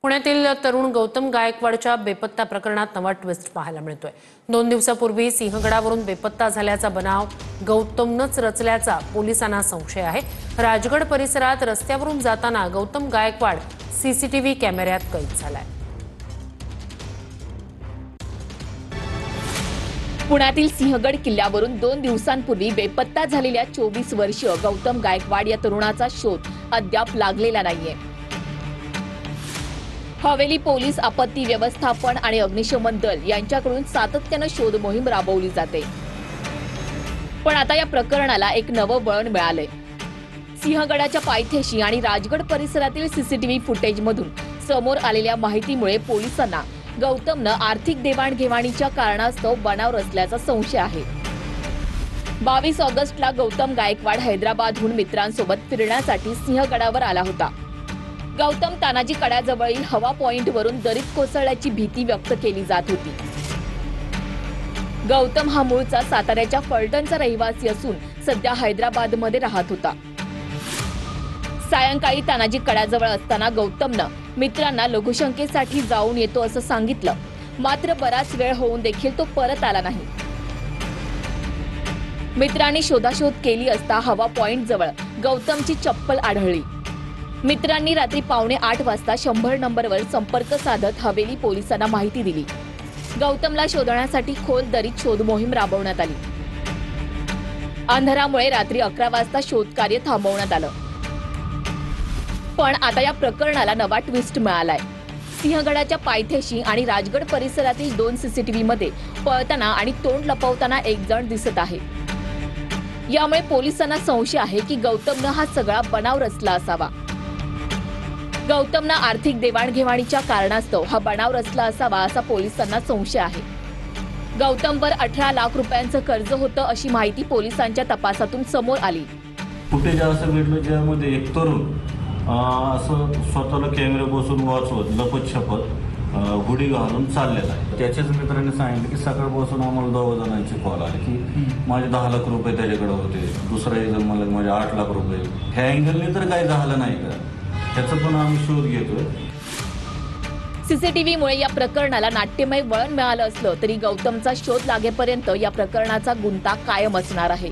पुण्यातील तरुण गौतम गायकवाडच्या बेपत्ता प्रकरणात नवा ट्विस्ट पाहायला मिळतोय। 2 दिवसापूर्वी सिंहगडावरून बेपत्ता झाल्याचा बनाव गौतमनंच रचल्याचा पोलिसांना संशय आहे। राजगड परिसरात रस्त्यावरून जाताना गौतम गायकवाड सीसीटीव्ही कॅमेऱ्यात कैद झालाय। पुण्यातील सिंहगड किल्ल्यावरून 2 दिवसांपूर्वी बेपत्ता झालेल्या 24 वर्षीय गौतम गायकवाड या तरुणाचा शोध अद्याप लागलेला नाहीये। हवेली पोलीस, आपत्ती व्यवस्थापन आणि अग्निशमन दल यांच्याकडून सातत्याने शोध मोहीम राबवली जाते। पण आता या प्रकरणाला एक नवं वळण मिळालंय। सिंहगडाच्या पायथ्याशी आणि राजगड परिसरातील सीसीटीव्ही फुटेजमधून समोर आलेल्या माहितीमुळे पोलिसांना गौतमनं आर्थिक देवाणघेवाणीच्या कारणास्तव बनाव रचल्याचा संशय आहे। 22 ऑगस्टला गौतम गायकवाड हैदराबादहून मित्रांसोबत फिरण्यासाठी सिंहगडावर आला होता। गौतम तानाजी कड्याजवळील हवा पॉइंटवरून दरीत कोसळण्याची भीती व्यक्त केली जात होती। गौतम हा मूळचा साताऱ्याच्या फलटणचा रहिवासी असून सध्या हैदराबादमध्ये राहत होता। सायंकाळी तानाजी कड्याजवळ असताना गौतमनं मित्रांना लघुशंकेसाठी जाऊन येतो असं सांगितलं, मात्र बराच वेळ होऊन देखील तो परत आला नाही। मित्रांनी शोधाशोध केली असता हवा पॉइंट जवळ गौतमची चप्पल आढळली। मित्रांनी रात्री 7:45 वाजता 100 नंबरवर संपर्क साधत हवेली पोलिसांना माहिती दिली। गौतमला शोधण्यासाठी खोल दरीत शोध मोहीम राबवण्यात आली। अंधारामुळे रात्री 11 वाजता शोधकार्य थांबवण्यात आलं। पण आता या प्रकरणाला नवा ट्विस्ट मिळालाय। सिंहगडाच्या पायथ्याशी आणि राजगड परिसरातील 2 सीसीटीव्ही मध्ये पळताना आणि तोंड लपवताना एक जण दिसत आहे। यामुळे पोलिसांना संशय आहे की गौतमनं हा सगळा बनाव रचला असावा। गौतमनं आर्थिक देवाणघेवाणीच्या कारणास्तव हा बनाव रचला असावा असा पोलिसांना संशय आहे। गौतमवर 18 लाख रुपयांचं कर्ज होतं अशी माहिती पोलिसांच्या तपासातून समोर आली। फुटेज असं भेटलं ज्यामध्ये एक तरुण असं स्वतःला कॅमेरा बसून वाचवत लपत छपत गुढी घालून चाललेला आहे। त्याच्याच मित्रांनी सांगितलं की सकाळपासून आम्हाला 2 जणांचे कॉल आले की माझे 10 लाख रुपये त्याच्याकडे होते, दुसरा एक जण मला माझे 8 लाख रुपये। ह्या अँगलने तर काही झालं नाही का, त्याचा पण आम्ही शोध घेतोय। सीसीटीव्हीमुळे या प्रकरणाला नाट्यमय वळण मिळालं असलं तरी गौतमचा शोध लागेपर्यंत या प्रकरणाचा गुंता कायम असणार आहे।